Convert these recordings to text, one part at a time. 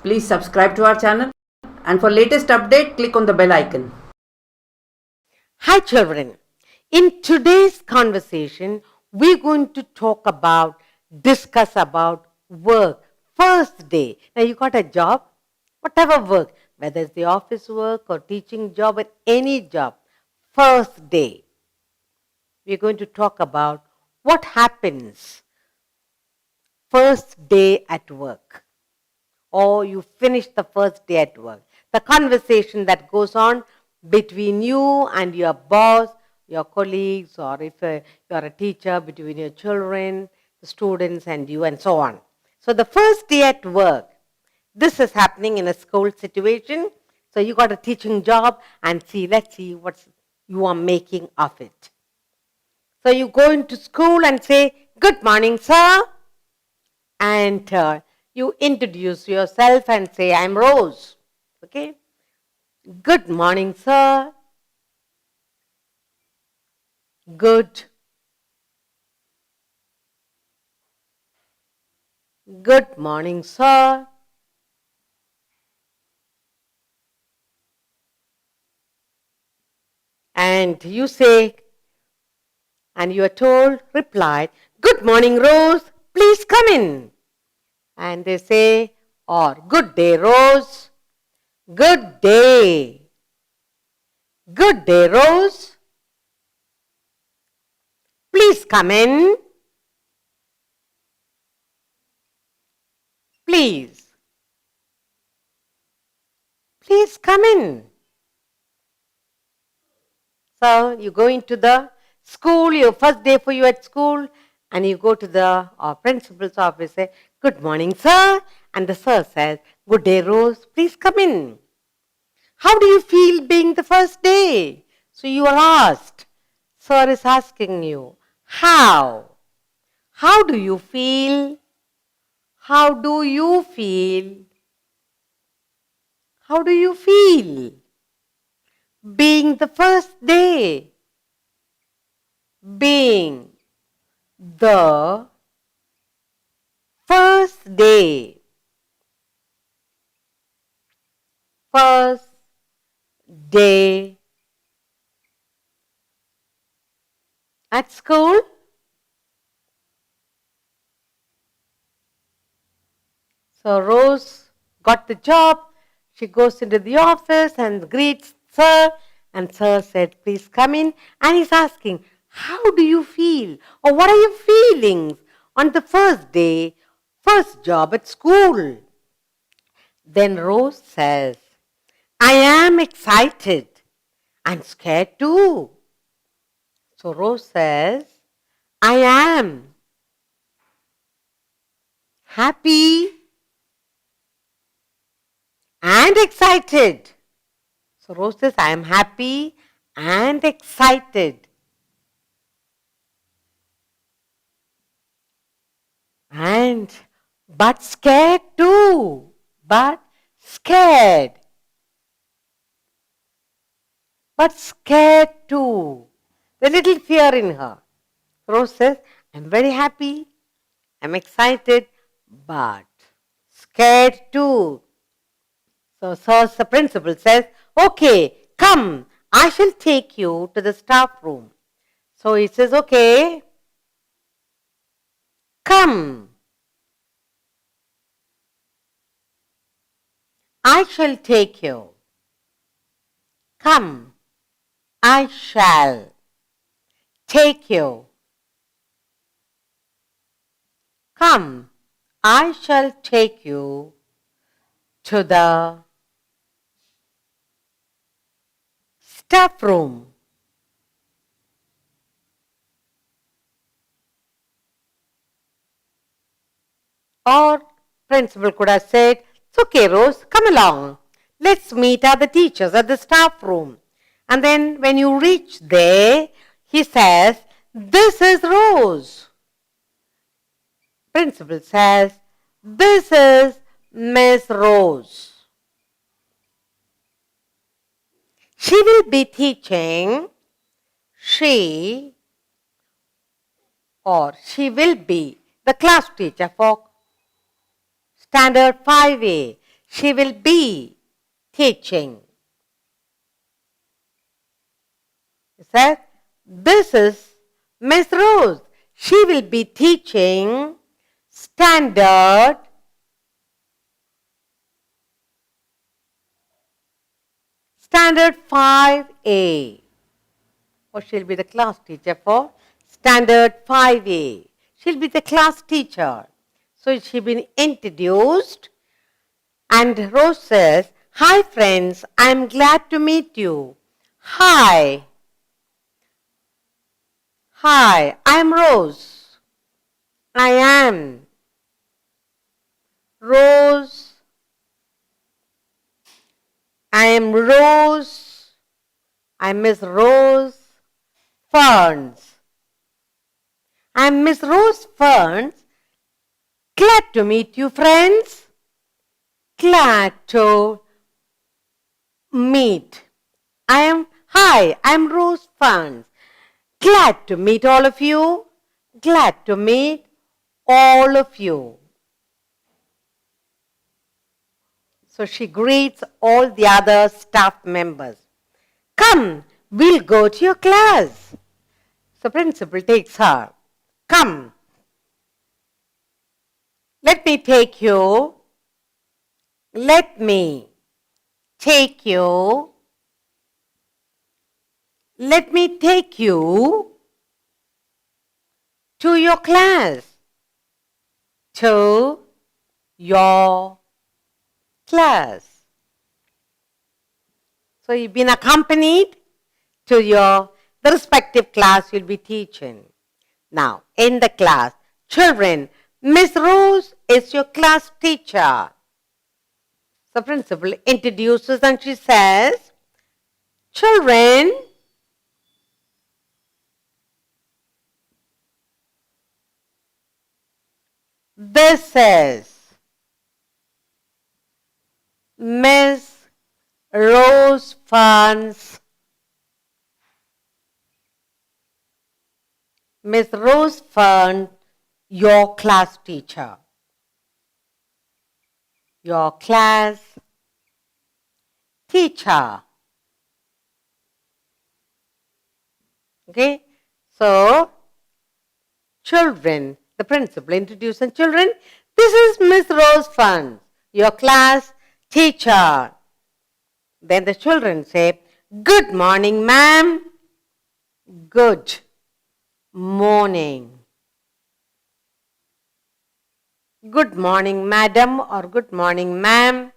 Please subscribe to our channel, and for latest update, click on the bell icon. Hi children, in today's conversation, we're going to discuss about work, first day. Now you got a job, whatever work, whether it's the office work or teaching job or any job, first day. We're going to talk about what happens first day at work, or you finish the first day at work. The conversation that goes on between you and your boss, your colleagues, or if you're a teacher, between your children, the students and you, and so on. So the first day at work, this is happening in a school situation. So you got a teaching job and let's see what you are making of it. So you go into school and say, "Good morning, sir." And you introduce yourself and say, "I'm Rose." Okay? "Good morning, sir." Good morning, sir. And you say, and you are told, replied, "Good morning, Rose. Please come in." And they say, or "Good day, Rose." Good day. Good day, Rose. Please come in. Please. Please come in. So you go into the school, your first day for you at school, and you go to the principal's office, say, "Good morning, sir." And the sir says, "Good day, Rose. Please come in." How do you feel being the first day? So you are asked. Sir is asking you, how? How do you feel? How do you feel? How do you feel being the first day? Being the first day. First day at school. So Rose got the job. She goes into the office and greets sir. And sir said, "Please come in." And he's asking, "How do you feel? Or what are your feelings on the first day, first job at school?" Then Rose says, "I am excited and scared too." So Rose says, "I am happy and excited." So Rose says, "I am happy and excited and but scared too." But scared. But scared too. The little fear in her. Rose says, "I'm very happy, I'm excited, but scared too." So the principal says, "Okay, come, I shall take you to the staff room." So he says, "Okay, come, I shall take you. Come, I shall take you. Come, I shall take you to the staff room." Or principal could have said, "It's okay, Rose, come along. Let's meet other teachers at the staff room." And then when you reach there, he says, "This is Rose." Principal says, "This is Miss Rose. She will be teaching, she will be the class teacher for Standard 5A. she will be teaching. He said, this is Miss Rose. She will be teaching standard Standard 5A. Or she'll be the class teacher for Standard 5A. She'll be the class teacher. So she's been introduced. And Rose says, hi friends, I'm glad to meet you. Hi. Hi, I'm Rose. I am Rose. I am Rose. I'm Miss Rose Ferns. I'm Miss Rose Ferns. Glad to meet you, friends. Glad to meet. Hi, I'm Rose Ferns. Glad to meet all of you. Glad to meet all of you. So she greets all the other staff members. Come, we'll go to your class. So principal takes her. Come, let me take you. Let me take you. Let me take you to your class. To your class. So you've been accompanied to the respective class you'll be teaching. Now, in the class, children, Miss Rose is your class teacher. So principal introduces and she says, children, this is Miss Rose Ferns. Miss Rose Ferns, your class teacher. Your class teacher. Okay? So, children, the principal introducing children. This is Miss Rose Ferns, your class teacher. Then the children say, good morning, ma'am. Good morning. Good morning, madam, or good morning, ma'am.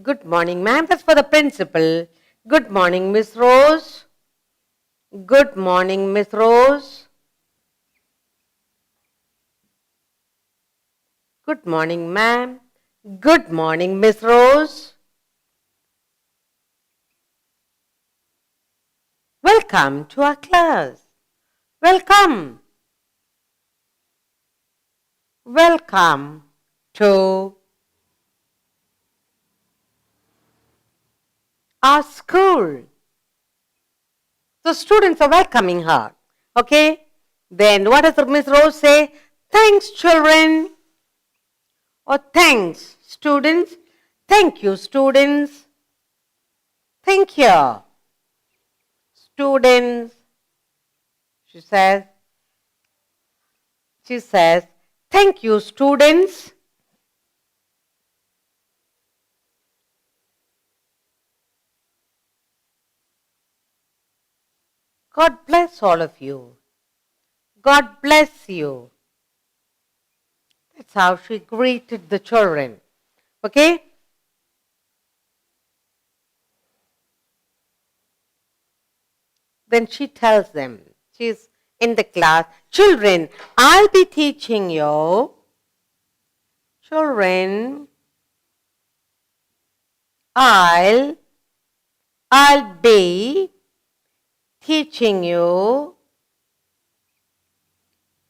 Good morning, ma'am. That's for the principal. Good morning, Miss Rose. Good morning, Miss Rose. Good morning, ma'am. Good morning, Miss Rose. Welcome to our class. Welcome. Welcome to our school. The students are welcoming her. Okay? Then what does Miss Rose say? Thanks, children. Or thanks, students. Thank you, students. Thank you. Students. She says, thank you, students. God bless all of you. God bless you. That's how she greeted the children. Okay? Then she tells them, she's in the class, children, I'll be teaching you. Children, I'll be teaching you.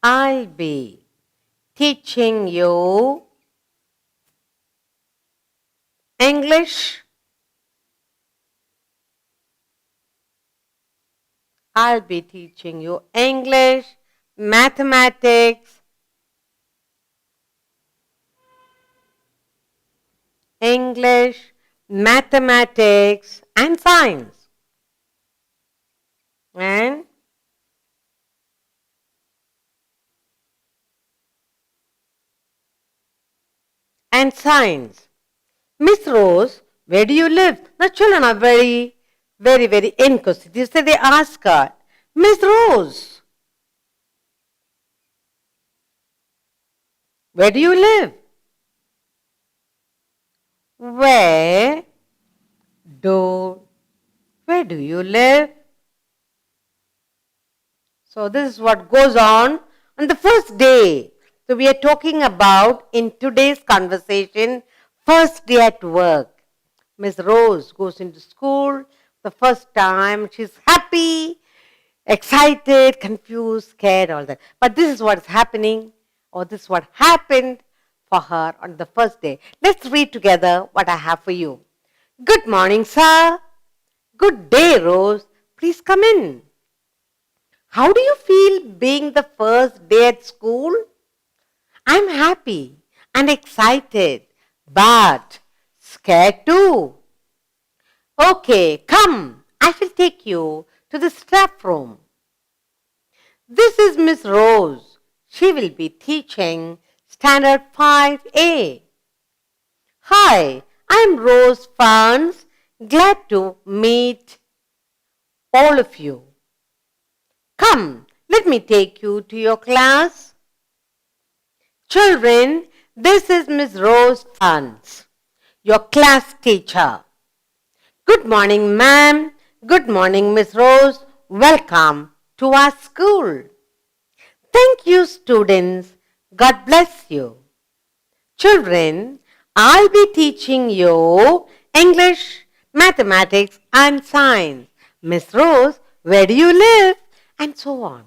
I'll be teaching you English, I'll be teaching you English, mathematics, and science. And science. Miss Rose, where do you live? The children are very, very, very inquisitive. So they ask her, Miss Rose, where do you live? Where do you live? So this is what goes on the first day. So we are talking about in today's conversation, first day at work. Miss Rose goes into school the first time. She's happy, excited, confused, scared, all that. But this is what's happening, or this is what happened for her on the first day. Let's read together what I have for you. Good morning, sir. Good day, Rose. Please come in. How do you feel being the first day at school? I'm happy and excited, but scared too. Okay, come. I will take you to the staff room. This is Miss Rose. She will be teaching Standard 5A. Hi, I'm Rose Farnes. Glad to meet all of you. Come, let me take you to your class. Children, this is Miss Rose Farnes, your class teacher. Good morning, ma'am. Good morning, Miss Rose. Welcome to our school. Thank you, students. God bless you. Children, I'll be teaching you English, mathematics, and science. Miss Rose, where do you live? And so on.